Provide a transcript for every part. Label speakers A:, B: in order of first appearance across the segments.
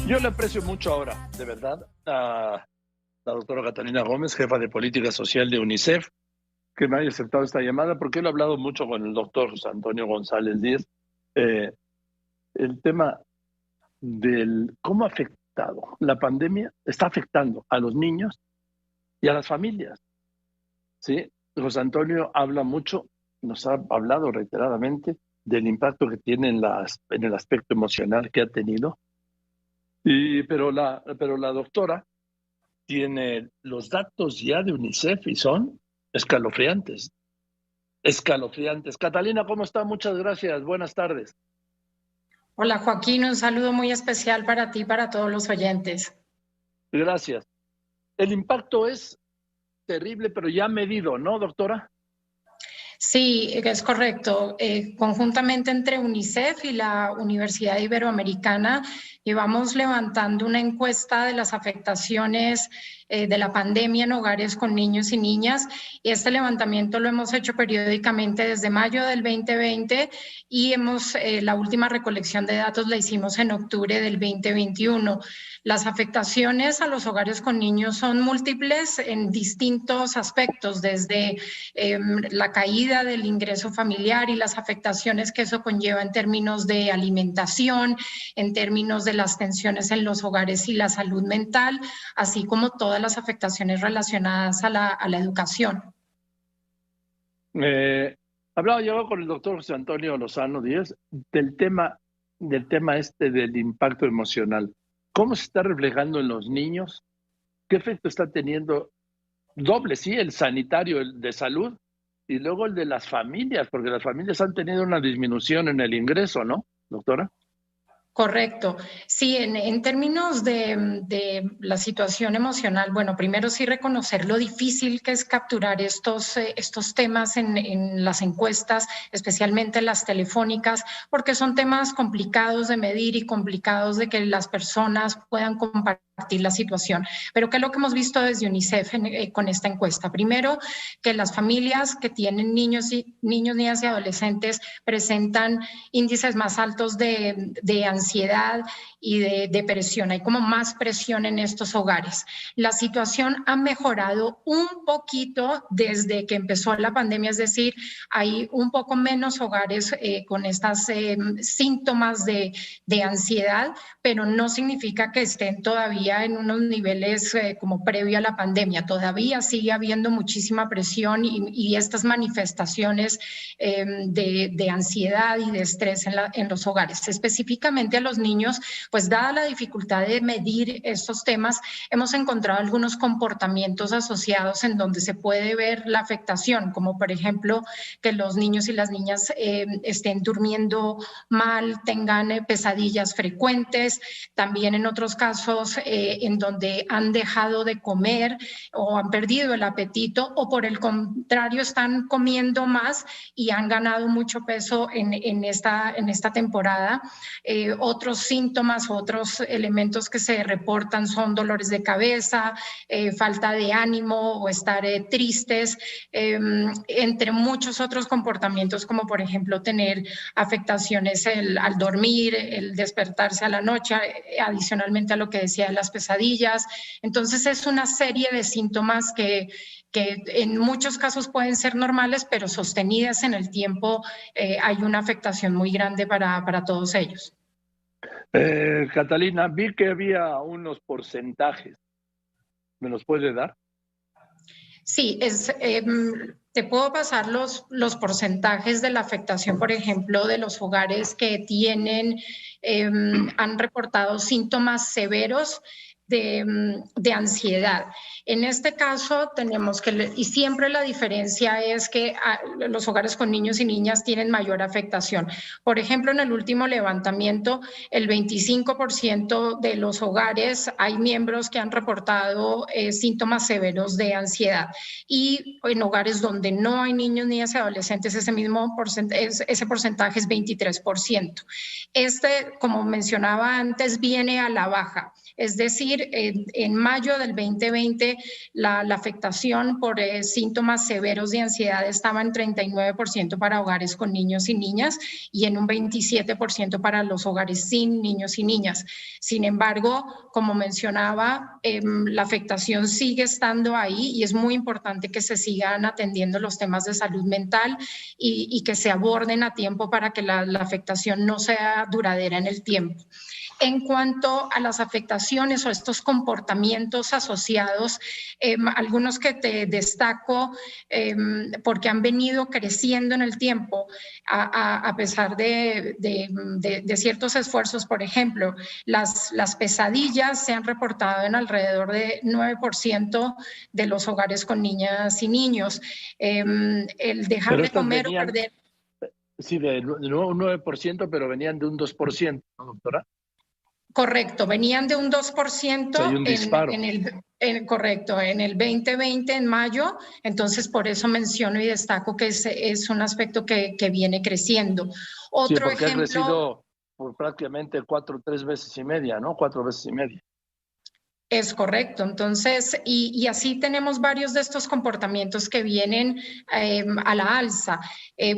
A: Yo le aprecio mucho ahora, de verdad, a la doctora Catalina Gómez, jefa de Política Social de UNICEF, que me haya aceptado esta llamada, porque él ha hablado mucho con el doctor José Antonio González Díez, eh, el tema del cómo ha afectado la pandemia, está afectando a los niños y a las familias, ¿sí? José Antonio habla mucho, nos ha hablado reiteradamente del impacto que tiene en el aspecto emocional que ha tenido, pero la doctora tiene los datos ya de UNICEF y son escalofriantes, escalofriantes. Catalina, ¿cómo está? Muchas gracias. Buenas tardes.
B: Hola Joaquín, un saludo muy especial para ti y para todos los oyentes.
A: Gracias. El impacto es terrible, pero ya medido, ¿no, doctora?
B: Sí, es correcto. Conjuntamente entre UNICEF y la Universidad Iberoamericana llevamos levantando una encuesta de las afectaciones de la pandemia en hogares con niños y niñas. Y este levantamiento lo hemos hecho periódicamente desde mayo del 2020 y la última recolección de datos la hicimos en octubre del 2021. Las afectaciones a los hogares con niños son múltiples en distintos aspectos, desde la caída del ingreso familiar y las afectaciones que eso conlleva en términos de alimentación, en términos de las tensiones en los hogares y la salud mental, así como todas las afectaciones relacionadas a la educación.
A: Hablaba yo con el doctor José Antonio Lozano Díez del tema del impacto emocional. ¿Cómo se está reflejando en los niños? ¿Qué efecto está teniendo? Doble, sí, el sanitario, el de salud, y luego el de las familias, porque las familias han tenido una disminución en el ingreso, ¿no, doctora?
B: Correcto. Sí, en términos de la situación emocional, bueno, primero sí reconocer lo difícil que es capturar estos temas en las encuestas, especialmente las telefónicas, porque son temas complicados de medir y complicados de que las personas puedan compartir la situación. Pero ¿qué es lo que hemos visto desde UNICEF con esta encuesta? Primero, que las familias que tienen niños, niñas y adolescentes presentan índices más altos de ansiedad y de depresión. Hay como más presión en estos hogares. La situación ha mejorado un poquito desde que empezó la pandemia, es decir, hay un poco menos hogares con estos síntomas de ansiedad, pero no significa que estén todavía en unos niveles como previo a la pandemia. Todavía sigue habiendo muchísima presión y estas manifestaciones de ansiedad y de estrés en los hogares. Específicamente a los niños, pues dada la dificultad de medir estos temas, hemos encontrado algunos comportamientos asociados en donde se puede ver la afectación, como por ejemplo que los niños y las niñas estén durmiendo mal, tengan pesadillas frecuentes, también en otros casos en donde han dejado de comer o han perdido el apetito o por el contrario están comiendo más y han ganado mucho peso en esta temporada. Otros síntomas, otros elementos que se reportan son dolores de cabeza, falta de ánimo o estar tristes, entre muchos otros comportamientos como por ejemplo tener afectaciones al dormir, el despertarse a la noche, adicionalmente a lo que decía de las pesadillas. Entonces es una serie de síntomas que en muchos casos pueden ser normales, pero sostenidas en el tiempo, hay una afectación muy grande para todos ellos.
A: Catalina, vi que había unos porcentajes. ¿Me los puede dar?
B: Sí, te puedo pasar los porcentajes de la afectación, por ejemplo, de los hogares que han reportado síntomas severos de ansiedad. En este caso tenemos y siempre la diferencia es que los hogares con niños y niñas tienen mayor afectación. Por ejemplo, en el último levantamiento, el 25% de los hogares hay miembros que han reportado síntomas severos de ansiedad, y en hogares donde no hay niños, niñas y adolescentes ese porcentaje es 23%. Como mencionaba antes, viene a la baja. Es decir, en mayo del 2020, la afectación por síntomas severos de ansiedad estaba en 39% para hogares con niños y niñas y en un 27% para los hogares sin niños y niñas. Sin embargo, como mencionaba, la afectación sigue estando ahí y es muy importante que se sigan atendiendo los temas de salud mental y que se aborden a tiempo para que la afectación no sea duradera en el tiempo. En cuanto a las afectaciones o estos comportamientos asociados, algunos que te destaco porque han venido creciendo en el tiempo a pesar de ciertos esfuerzos. Por ejemplo, las pesadillas se han reportado en alrededor de 9% de los hogares con niñas y niños. El dejar de comer o perder...
A: Sí, de nuevo un 9%, pero venían de un 2%, ¿no, doctora?
B: Correcto, venían de un 2%
A: hay un disparo.
B: Correcto, en el 2020, en mayo, entonces por eso menciono y destaco que es un aspecto que viene creciendo.
A: Otro ejemplo... ha crecido por prácticamente 4 veces y media, ¿no? 4 veces y media.
B: Es correcto. Entonces, y así tenemos varios de estos comportamientos que vienen a la alza.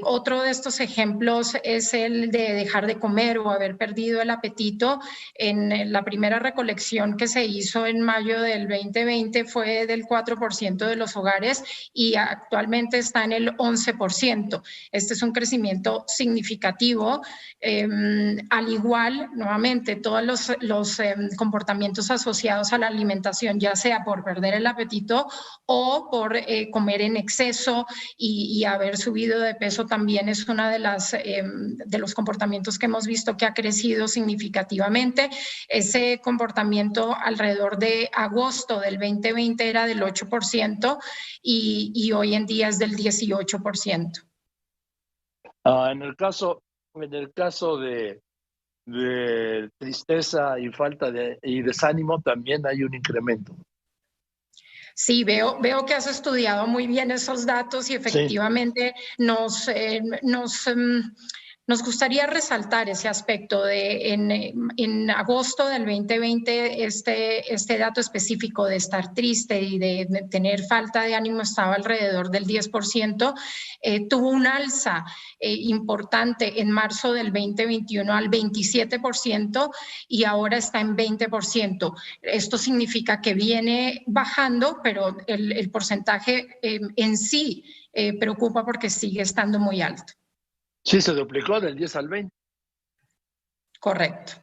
B: Otro de estos ejemplos es el de dejar de comer o haber perdido el apetito. En la primera recolección que se hizo en mayo del 2020 fue del 4% de los hogares y actualmente está en el 11%. Este es un crecimiento significativo. Al igual, nuevamente, todos los comportamientos asociados a la alimentación, ya sea por perder el apetito o por comer en exceso y haber subido de peso, también es una de los comportamientos que hemos visto que ha crecido significativamente. Ese comportamiento alrededor de agosto del 2020 era del 8% y hoy en día es del 18%.
A: En el caso de tristeza y falta y desánimo también hay un incremento.
B: Sí, veo que has estudiado muy bien esos datos y efectivamente sí. Nos gustaría resaltar ese aspecto de en agosto del 2020 este dato específico de estar triste y de tener falta de ánimo estaba alrededor del 10%, tuvo un alza importante en marzo del 2021 al 27% y ahora está en 20%. Esto significa que viene bajando, pero el porcentaje en sí preocupa porque sigue estando muy alto.
A: Sí, se duplicó del 10 al 20.
B: Correcto.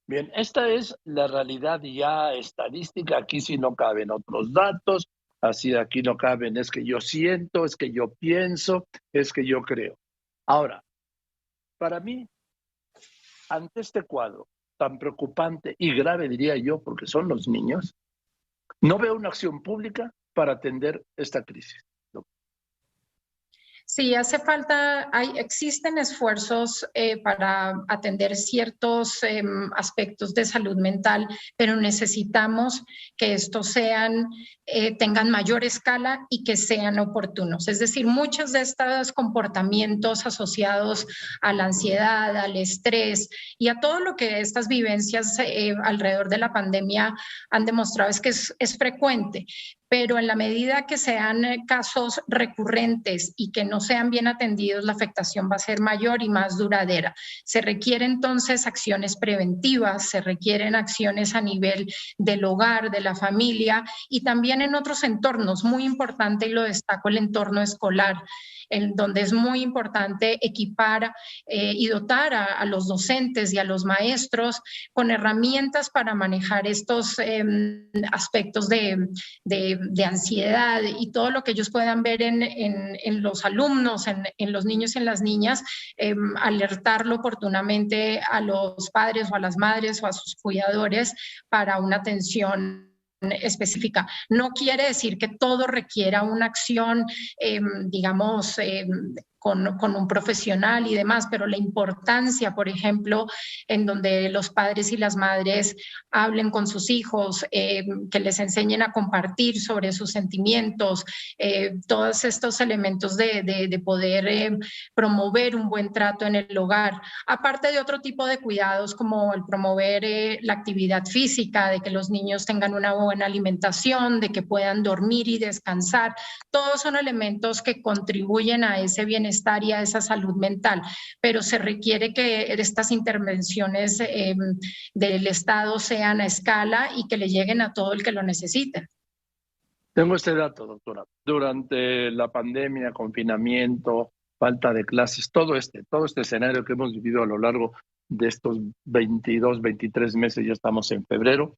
A: Bien, esta es la realidad ya estadística. Aquí sí no caben otros datos. Así aquí no caben, es que yo siento, es que yo pienso, es que yo creo. Ahora, para mí, ante este cuadro tan preocupante y grave, diría yo, porque son los niños, no veo una acción pública para atender esta crisis.
B: Sí, hace falta, existen esfuerzos para atender ciertos aspectos de salud mental, pero necesitamos que estos tengan mayor escala y que sean oportunos. Es decir, muchos de estos comportamientos asociados a la ansiedad, al estrés y a todo lo que estas vivencias alrededor de la pandemia han demostrado es que es frecuente. Pero en la medida que sean casos recurrentes y que no sean bien atendidos, la afectación va a ser mayor y más duradera. Se requieren entonces acciones preventivas, se requieren acciones a nivel del hogar, de la familia y también en otros entornos. Muy importante, y lo destaco, el entorno escolar, en donde es muy importante equipar y dotar a los docentes y a los maestros con herramientas para manejar estos aspectos de ansiedad y todo lo que ellos puedan ver en los alumnos, en los niños y en las niñas, alertarlo oportunamente a los padres o a las madres o a sus cuidadores para una atención específica. No quiere decir que todo requiera una acción, digamos, con un profesional y demás, pero la importancia, por ejemplo, en donde los padres y las madres hablen con sus hijos, que les enseñen a compartir sobre sus sentimientos, todos estos elementos de poder promover un buen trato en el hogar, aparte de otro tipo de cuidados como el promover la actividad física, de que los niños tengan una buena alimentación, de que puedan dormir y descansar. Todos son elementos que contribuyen a ese bienestar y a esa salud mental, pero se requiere que estas intervenciones del Estado sean a escala y que le lleguen a todo el que lo necesite.
A: Tengo este dato, doctora. Durante la pandemia, confinamiento, falta de clases, todo este escenario que hemos vivido a lo largo de estos 22, 23 meses, ya estamos en febrero,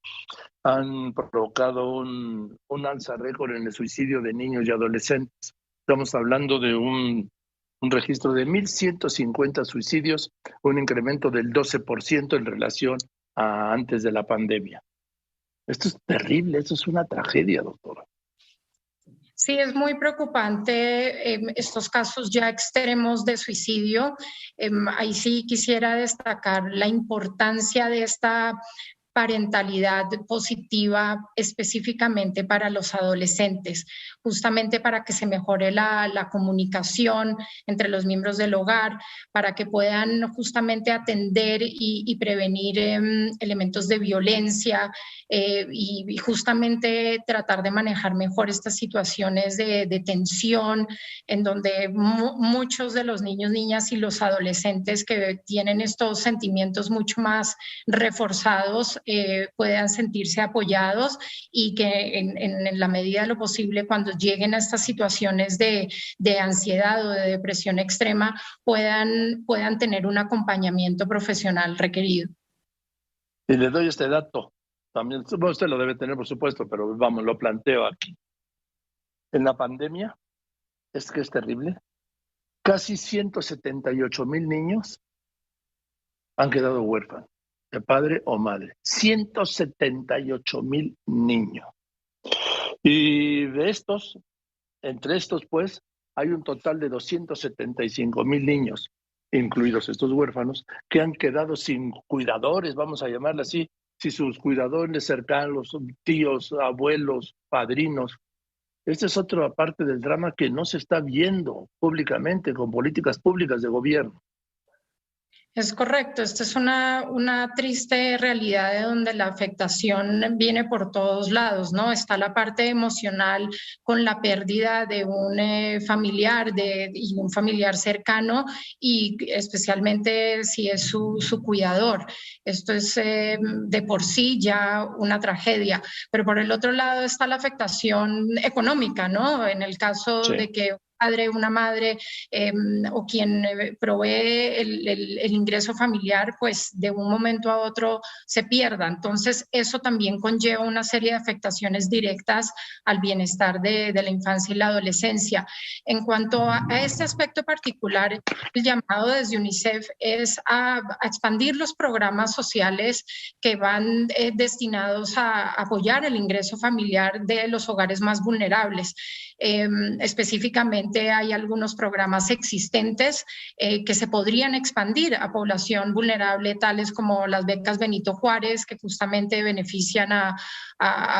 A: han provocado un alza récord en el suicidio de niños y adolescentes. Estamos hablando de un registro de 1.150 suicidios, un incremento del 12% en relación a antes de la pandemia. Esto es terrible, esto es una tragedia, doctora.
B: Sí, es muy preocupante estos casos ya extremos de suicidio. Ahí sí quisiera destacar la importancia de esta parentalidad positiva específicamente para los adolescentes, justamente para que se mejore la comunicación entre los miembros del hogar, para que puedan justamente atender y prevenir elementos de violencia y justamente tratar de manejar mejor estas situaciones de tensión, en donde muchos de los niños, niñas y los adolescentes que tienen estos sentimientos mucho más reforzados puedan sentirse apoyados y que en la medida de lo posible cuando lleguen a estas situaciones de ansiedad o de depresión extrema puedan tener un acompañamiento profesional requerido.
A: Y le doy este dato, también usted lo debe tener por supuesto, pero vamos, lo planteo aquí. En la pandemia, es que es terrible, casi 178,000 niños han quedado huérfanos de padre o madre. 178,000 niños. Y de estos, entre estos, pues, hay un total de 275,000 niños, incluidos estos huérfanos, que han quedado sin cuidadores, vamos a llamarle así, si sus cuidadores cercanos, tíos, abuelos, padrinos. Esta es otra parte del drama que no se está viendo públicamente con políticas públicas de gobierno.
B: Es correcto, esta es una triste realidad de donde la afectación viene por todos lados, ¿no? Está la parte emocional con la pérdida de un familiar y un familiar cercano y especialmente si es su cuidador. Esto es de por sí ya una tragedia, pero por el otro lado está la afectación económica, ¿no? En el caso
A: Sí.
B: de que padre, una madre o quien provee el ingreso familiar, pues de un momento a otro se pierda. Entonces, eso también conlleva una serie de afectaciones directas al bienestar de la infancia y la adolescencia. En cuanto a este aspecto particular, el llamado desde UNICEF es a expandir los programas sociales que van destinados a apoyar el ingreso familiar de los hogares más vulnerables. Específicamente hay algunos programas existentes que se podrían expandir a población vulnerable, tales como las becas Benito Juárez, que justamente benefician a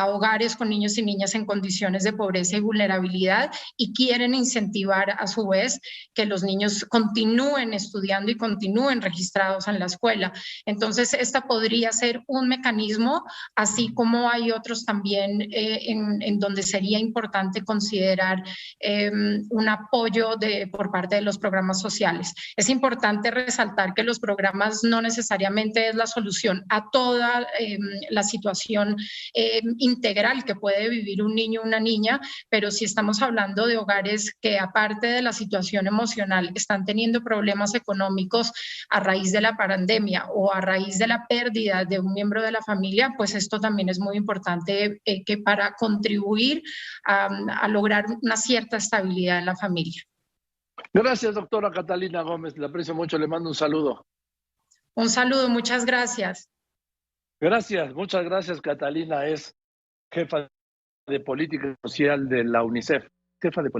B: hogares con niños y niñas en condiciones de pobreza y vulnerabilidad y quieren incentivar a su vez que los niños continúen estudiando y continúen registrados en la escuela. Entonces, esta podría ser un mecanismo, así como hay otros también en donde sería importante considerar un apoyo por parte de los programas sociales. Es importante resaltar que los programas no necesariamente es la solución a toda la situación integral que puede vivir un niño o una niña, pero si estamos hablando de hogares que aparte de la situación emocional están teniendo problemas económicos a raíz de la pandemia o a raíz de la pérdida de un miembro de la familia, pues esto también es muy importante que para contribuir a lograr una cierta estabilidad en la familia.
A: Gracias, doctora Catalina Gómez. Le aprecio mucho. Le mando un saludo.
B: Un saludo, muchas gracias.
A: Gracias, muchas gracias, Catalina. Es jefa de política social de la UNICEF. Jefa de